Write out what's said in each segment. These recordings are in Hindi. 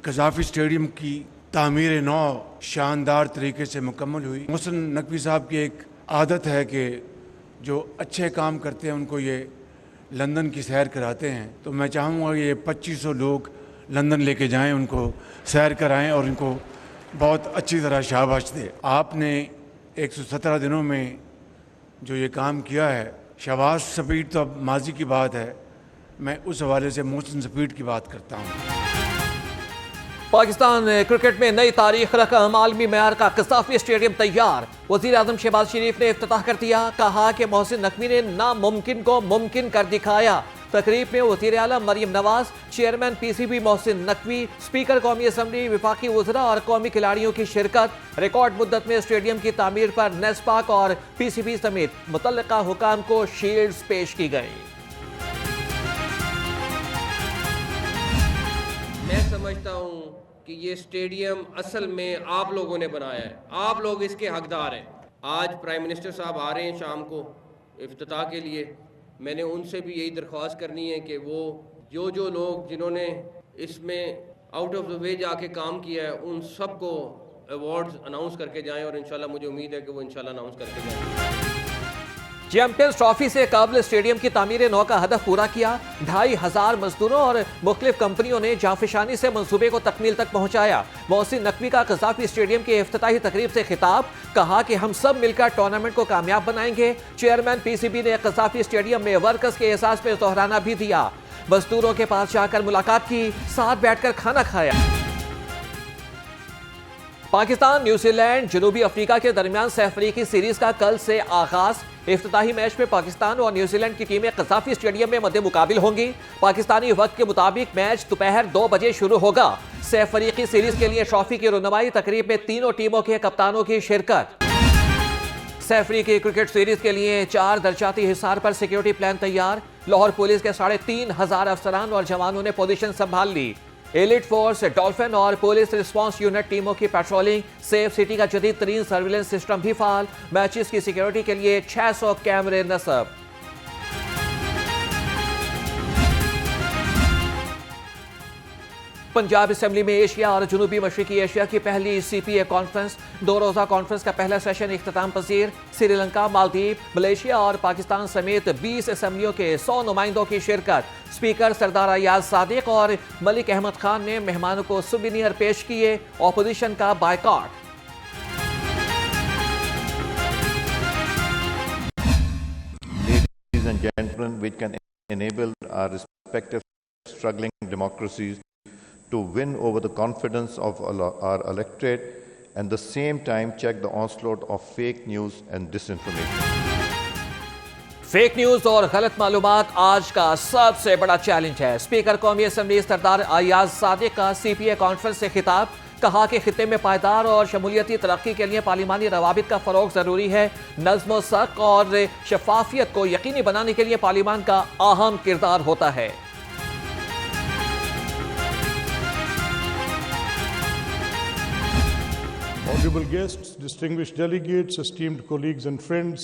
कज़ाफ़ी स्टेडियम की तामीर नौ शानदार तरीके से मुकम्मल हुई। मोहसिन नकवी साहब की एक आदत है कि जो अच्छे काम करते हैं उनको ये लंदन की सैर कराते हैं, तो मैं चाहूँगा ये 2500 लोग लंदन लेके जाएं, उनको सैर कराएं और इनको बहुत अच्छी तरह शाबाश दें। आपने 117 दिनों में जो ये काम किया है, शहबाज स्पीड तो अब माजी की बात है, मैं उस हवाले से मोहसिन स्पीड की बात करता हूँ। पाकिस्तान क्रिकेट में नई तारीख रकम आलमी मेयार का कज़ाफ़ी स्टेडियम तैयार। वज़ीर आज़म शहबाज शरीफ ने इफ्तिताह कर दिया। कहा कि मोहसिन नकवी ने नामुमकिन को मुमकिन कर दिखाया। तकरीब में वज़ीर आला Maryam Nawaz, chairman PCB Mohsin Naqvi, speaker कौमी असम्बली, वफाकी वज़रा और कौमी खिलाड़ियों की शिरकत। रिकॉर्ड मुद्दत में स्टेडियम की तामीर पर नेस्पाक और PCB समेत मुतल्लिका हुकाम को शील्ड्स पेश की गई। मैं समझता हूँ कि ये स्टेडियम असल में आप लोगों ने बनाया है, आप लोग इसके हकदार हैं। आज प्राइम मिनिस्टर साहब आ रहे हैं शाम को इफ्तिताह के लिए। मैंने उनसे भी यही दरख्वास्त करनी है कि वो जो लोग जिन्होंने इसमें आउट ऑफ द वे जाके काम किया है उन सबको अवार्ड्स अनाउंस करके जाएं, और इंशाल्लाह मुझे उम्मीद है कि वो इंशाल्लाह अनाउंस करके जाएं। चैंपियंस ट्रॉफी से काबिल स्टेडियम की तामीर नौ का हदफ पूरा किया। 2500 मजदूरों और मुख्तलिफ कंपनियों ने जाफिशानी से मंसूबे को तकमील तक पहुंचाया। मोहसिन नकवी का कज़ाफ़ी स्टेडियम की इफ्तिताही तकरीब से खिताब। कहा कि हम सब मिलकर टूर्नामेंट को कामयाब बनाएंगे। चेयरमैन PCB ने कज़ाफ़ी स्टेडियम में वर्कर्स के एहसास पे दोहराना भी दिया। मजदूरों के पास जाकर मुलाकात की, साथ बैठकर खाना खाया। पाकिस्तान न्यूजीलैंड जनूबी अफ्रीका के दरमियान सह अफ्रीकी सीरीज का कल से आगाज। इफ्तिताही मैच में पाकिस्तान और न्यूजीलैंड की टीमें कज़ाफ़ी स्टेडियम में मद्दे मुकाबिल होंगी। पाकिस्तानी वक्त के मुताबिक मैच दोपहर 2 बजे शुरू होगा। सह अफ्रीकी सीरीज के लिए ट्रॉफी की रुनमाई तकरीब में तीनों टीमों के कप्तानों की शिरकत। सह अफ्रीकी क्रिकेट सीरीज के लिए 4 दर्जाती हिसार पर सिक्योरिटी प्लान तैयार। लाहौर पुलिस के 3500 अफसरान और जवानों ने पोजीशन संभाल ली। एलिट फोर्स, डॉल्फिन और पुलिस रिस्पांस यूनिट टीमों की पेट्रोलिंग। सेफ सिटी का जदीद तरीन सर्विलेंस सिस्टम भी फाल। मैचेस की सिक्योरिटी के लिए 600 कैमरे नस्ब। पंजाब असेंबली में एशिया और जनूबी मशरकी एशिया की पहली CPA कॉन्फ्रेंस। 2 रोज़ा कॉन्फ्रेंस का पहला सेशन इख्तिताम पजीर। श्रीलंका, मालदीव, मलेशिया और पाकिस्तान समेत 20 असेंबलियों के 100 नुमाइंदों की शिरकत। स्पीकर सरदार अयाज सादिक और मलिक अहमद खान ने मेहमानों को सुवेनियर पेश किए। ऑपोजिशन का boycott. Ladies and gentlemen, which can enable our respective struggling democracies to win over the confidence of our electorate and the same time check the onslaught of fake news and disinformation. Fake news और गलत मालूमात आज का सबसे बड़ा चैलेंज है। स्पीकर कौमी असम्बली सरदार अयाज सादिक का CPA कॉन्फ्रेंस से खिताब। कहा कि खित्ते में पायदार और शमूलियती तरक्की के लिए पार्लिमानी रवाबित का फरोग जरूरी है। नज़्म ज़ब्त और शफाफियत को यकीनी बनाने के लिए पार्लिमान का अहम किरदार होता है। Honorable guests, distinguished delegates, esteemed colleagues and friends,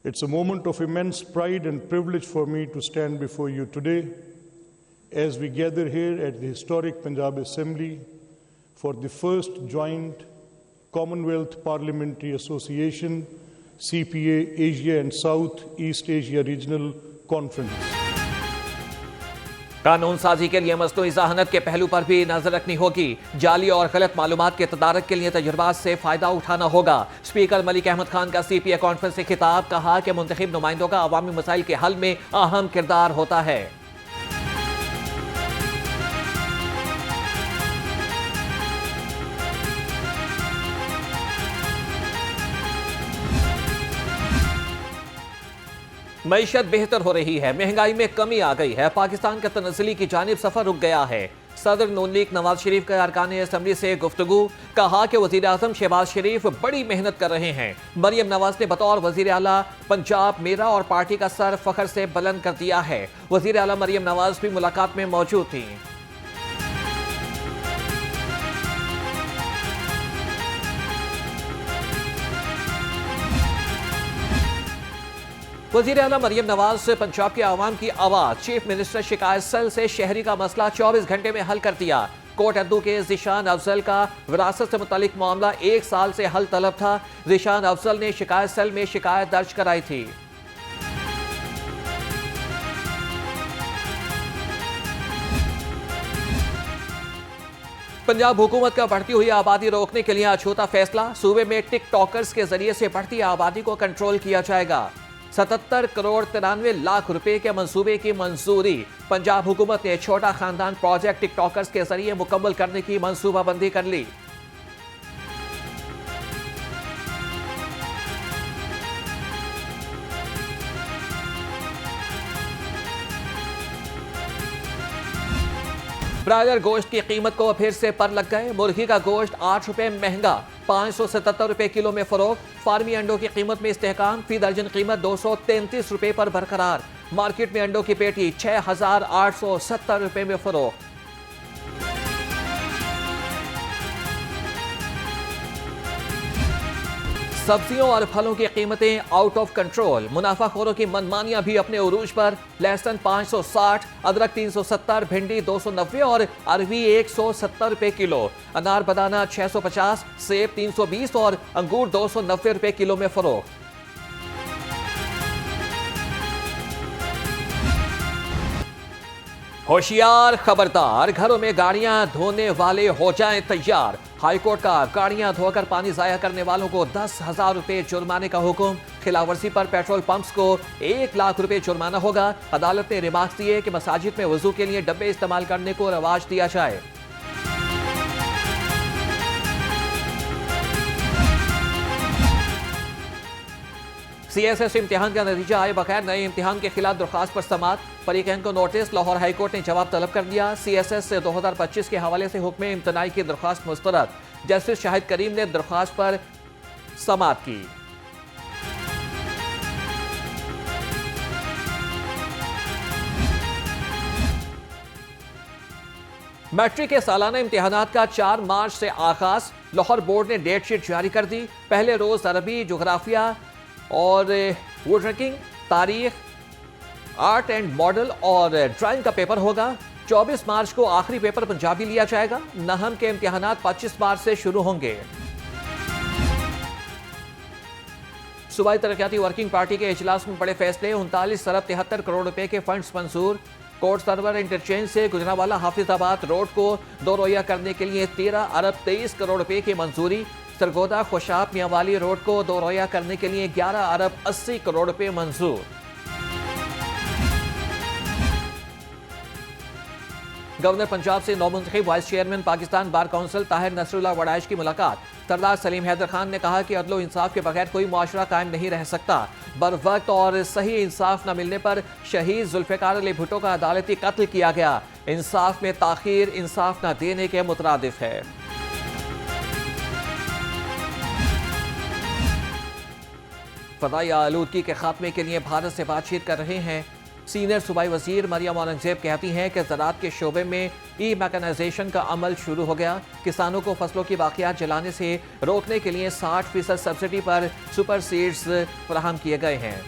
it's a moment of immense pride and privilege for me to stand before you today as we gather here at the historic Punjab Assembly for the first joint Commonwealth Parliamentary Association CPA Asia and South East Asia Regional Conference. कानून साजी के लिए मसनूई ज़हानत के पहलू पर भी नजर रखनी होगी। जाली और गलत मालूमात के तदारक के लिए तजुर्बात से फायदा उठाना होगा। स्पीकर मलिक अहमद खान का CPA कॉन्फ्रेंस से खिताब। कहा कि मुंतखब नुमाइंदों का अवामी मसाइल के हल में अहम किरदार होता है। मईशत बेहतर हो रही है, महंगाई में कमी आ गई है। पाकिस्तान का तनज़्ज़ुली की जानिब सफर रुक गया है। सदर नून लीग नवाज शरीफ के अरकान असम्बली से गुफ्तगू। कहा कि वज़ीर आज़म शहबाज शरीफ बड़ी मेहनत कर रहे हैं। मरियम नवाज ने बतौर वज़ीर आला पंजाब मेरा और पार्टी का सर फखर से बुलंद कर दिया है। वज़ीर आला मरियम नवाज भी मुलाकात में मौजूद थी। वज़ीर आला मरियम नवाज से पंजाब के अवाम की आवाज़। चीफ मिनिस्टर शिकायत सेल से शहरी का मसला 24 घंटे में हल कर दिया। कोट अद्दू के ज़ीशान अफजल का विरासत से मुतालिक मामला 1 साल से हल तलब था। ज़ीशान अफजल ने शिकायत सेल में शिकायत दर्ज कराई थी। पंजाब हुकूमत का बढ़ती हुई आबादी रोकने के लिए अछूता फैसला। सूबे में टिकटॉकर्स के जरिए से बढ़ती आबादी को कंट्रोल किया जाएगा। 77 करोड़ 93 लाख रुपए के मंसूबे की मंजूरी। पंजाब हुकूमत ने छोटा खानदान प्रोजेक्ट टिकटॉकर्स के जरिए मुकम्मल करने की मंसूबाबंदी कर ली। ब्रायलर गोश्त की कीमत को फिर से पर लग गए। मुर्गी का गोश्त 8 रुपए महंगा, 577 रुपए किलो में फरोख्त। फार्मी अंडों की कीमत में इस्तेहकाम, फी दर्जन कीमत 233 रुपए पर बरकरार। मार्केट में अंडों की पेटी 6,870 रुपए में फरोख्त। सब्जियों और फलों की कीमतें आउट ऑफ कंट्रोल। मुनाफाखोरों की मनमानियां भी अपने उरूज पर। लहसुन 560, अदरक 370, भिंडी 290 और अरवी 170 रुपए किलो। अनार बनाना 650, सेब 320 और अंगूर 290 रुपए किलो में फरोख्त। होशियार, खबरदार, घरों में गाड़ियां धोने वाले हो जाएं तैयार। हाईकोर्ट का गाड़ियां धोकर पानी जाया करने वालों को 10,000 रुपए जुर्माने का हुक्म। खिलाफवर्जी पर पेट्रोल पंप्स को 1 लाख रुपए जुर्माना होगा। अदालत ने रिमार्क्स दिए कि मसाजिद में वजू के लिए डब्बे इस्तेमाल करने को रवाज दिया जाए। CSS इम्तिहान का नतीजा आए बगैर नए इम्तिहान के खिलाफ दरख्वास्त पर समाअत। फरीकैन को नोटिस। लाहौर हाईकोर्ट ने जवाब तलब कर दिया। CSS से 2025 के हवाले से हुक्म इम्तनाई की दरख्वास्त मुस्तरद। जस्टिस शाहिद करीम ने दरख्वास्त पर समाअत की। मैट्रिक के सालाना इम्तिहानात का 4 मार्च से आगाज। लाहौर बोर्ड ने डेट शीट जारी कर दी। पहले रोज अरबी, जोग्राफिया और वुड रैंकिंग, तारीख, आर्ट एंड मॉडल और ड्राइंग का पेपर होगा। 24 मार्च को आखिरी पेपर पंजाबी लिया जाएगा। नहम के इम्तिहानात 25 मार्च से शुरू होंगे। सूबाई तरक्याती वर्किंग पार्टी के इजलास में बड़े फैसले। 39 अरब 73 करोड़ रुपए के फंड्स मंजूर। कोर्ट सर्वर इंटरचेंज से गुजरावाला हाफिजाबाद रोड को दो रोया करने के लिए 13 अरब 23 करोड़ रुपए की मंजूरी। सरगोदा खुशाब मियांवाली रोड को दो रोया करने के लिए 11 अरब 80 करोड़ रुपए मंजूर। गवर्नर पंजाब से नौमुंतखब vice chairman Pakistan bar council Tahir Nasrullah Waraich की मुलाकात। सरदार सलीम हैदर खान ने कहा कि अदलो इंसाफ के बगैर कोई मुआशरा कायम नहीं रह सकता। बर वक्त और सही इंसाफ न मिलने पर शहीद जुल्फिकार अली भुट्टो का अदालती कत्ल किया गया। इंसाफ में ताखीर इंसाफ न देने के मुतरादिफ है। फदाई आलूदगी के खात्मे के लिए भारत से बातचीत कर रहे हैं। सीनियर सूबाई वजीर मरियम औरंगजेब कहती हैं कि ज़राअत के शोबे में ई मैकेनाइजेशन का अमल शुरू हो गया। किसानों को फसलों की बाकियात जलाने से रोकने के लिए 60% सब्सिडी पर सुपर सीड्स फराहम किए गए हैं।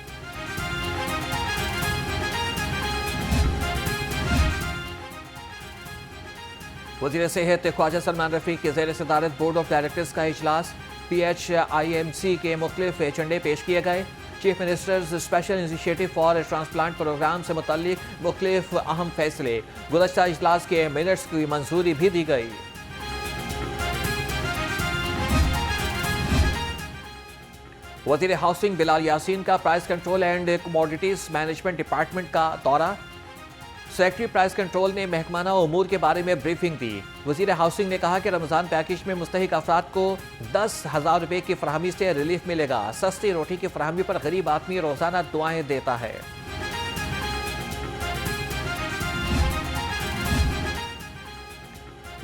वज़ीर सेहत ख्वाजा सलमान रफीक के ज़ेर सदारत बोर्ड ऑफ डायरेक्टर्स का इजलास। PHIMC के मुख्तलिफ एजेंडे पेश किए गए। Chief minister's special initiative for transplant program से मुतल्लिक मुख्तलिफ अहम फैसले। गुज़श्ता इजलास के मिनट्स की मंजूरी भी दी गई। वज़ीर हाउसिंग बिलाल यासीन का price control and commodities management department का दौरा। सेक्रेटरी प्राइस कंट्रोल ने महकमाना उमूर के बारे में ब्रीफिंग दी। वज़ीर हाउसिंग ने कहा कि रमज़ान पैकेज में मुस्तहिक अफराद को 10,000 रुपए की फराहमी से रिलीफ मिलेगा। सस्ती रोटी की फराहमी पर गरीब आदमी रोजाना दुआएं देता है।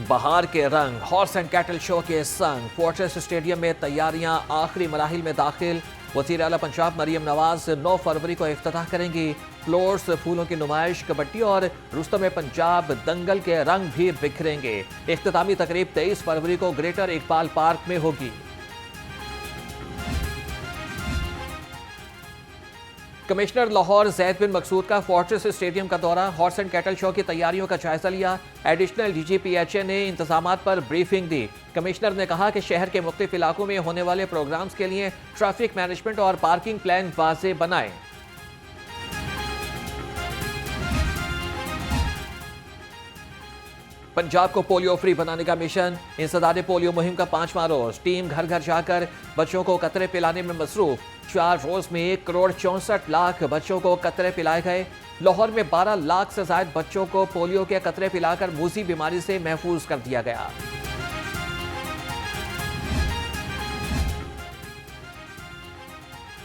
बहार के रंग हॉर्स एंड कैटल शो के संग फोर्ट्रेस स्टेडियम में तैयारियां आखिरी मराहिल में दाखिल। वज़ीर आला पंजाब मरियम नवाज 9 फरवरी को इफ्तिताह करेंगी। फ्लोर्स, फूलों की नुमाइश, कबड्डी और रुस्तम पंजाब दंगल के रंग भी बिखरेंगे। इख्तितामी तकरीब 23 फरवरी को ग्रेटर इकबाल पार्क में होगी। कमिश्नर लाहौर जैद बिन मकसूद का फोर्ट्रेस स्टेडियम का दौरा, हॉर्स एंड कैटल शो की तैयारियों का जायजा लिया। एडिशनल DGPHA ने इंतजामात पर ब्रीफिंग दी। कमिश्नर ने कहा कि शहर के मुख्तलिफ इलाकों में होने वाले प्रोग्राम्स के लिए ट्रैफिक मैनेजमेंट और पार्किंग प्लान वाज़े बनाएं। पंजाब को पोलियो फ्री बनाने का मिशन, इंसदाद पोलियो मुहिम का 5वां रोज। टीम घर घर जाकर बच्चों को कतरे पिलाने में मसरूफ। 4 रोज में 1,64,00,000 बच्चों को कतरे पिलाए गए। लाहौर में 12 लाख से ज्यादा बच्चों को पोलियो के कतरे पिलाकर मूसी बीमारी से महफूज कर दिया गया।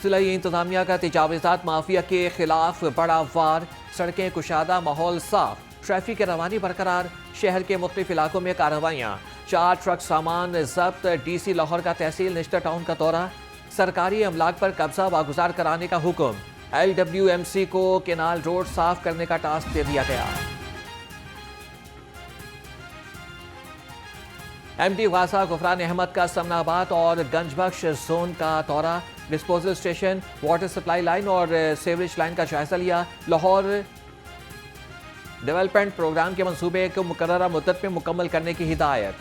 जिला इंतजामिया का तजावुज़ात माफिया के खिलाफ बड़ा वार, सड़कें कुशादा, माहौल साफ, ट्रैफिक की रवानी बरकरार। शहर के मुख्तलिफ इलाकों में कार्रवाइयाँ, 4 ट्रक सामान जब्त। DC लाहौर का तहसील निश्तर टाउन का दौरा, सरकारी अमलाक पर कब्जा वागुजार कराने का हुक्म। LWMC को केनाल रोड साफ करने का टास्क दे दिया गया। MD वासा गुफरान अहमद का समनाबाद और गंजबख्श जोन का दौरा, disposal station, water supply line और सीवरेज लाइन का जायजा लिया। लाहौर डेवलपमेंट प्रोग्राम के मंसूबे को मुकर्ररा मुद्दत में मुकम्मल करने की हिदायत।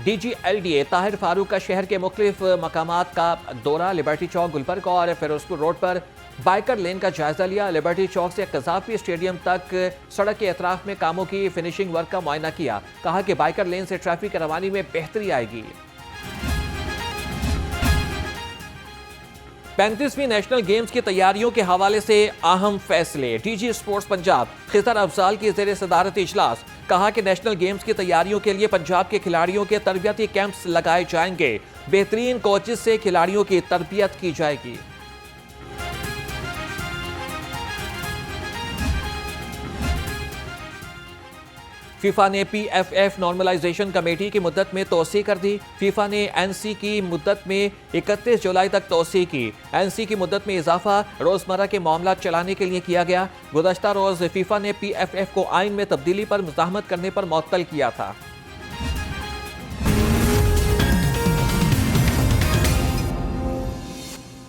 DG LDA ताहिर फारूक का शहर के मुख्तलिफ मकामात का दौरा, लिबर्टी चौक, गुलबर्ग और फिरोजपुर रोड पर बाइकर लेन का जायजा लिया। लिबर्टी चौक से कज़ाफी स्टेडियम तक सड़क के अतराफ में कामों की फिनिशिंग वर्क का मुआयना किया। कहा कि बाइकर लेन से ट्रैफिक रवानी में बेहतरी आएगी। 35वीं नेशनल गेम्स की तैयारियों के हवाले से अहम फैसले। DG स्पोर्ट्स पंजाब खिज़र अफजाल की ज़ेर सदारत इजलास, कहा कि नेशनल गेम्स की तैयारियों के लिए पंजाब के खिलाड़ियों के तरबियती कैंप्स लगाए जाएंगे। बेहतरीन कोचेज से खिलाड़ियों की तरबियत की जाएगी। फीफा ने PFF नॉर्मलाइजेशन कमेटी की मुद्दत में तोसी कर दी। फीफा ने NC की मुद्दत में 31 जुलाई तक तोसी की। NC की मुद्दत में इजाफा रोजमर्रा के मामला चलाने के लिए किया गया। गुज़श्ता रोज फीफा ने PFF को आइन में तब्दीली पर मुज़ाहमत करने पर मुअत्तल किया था।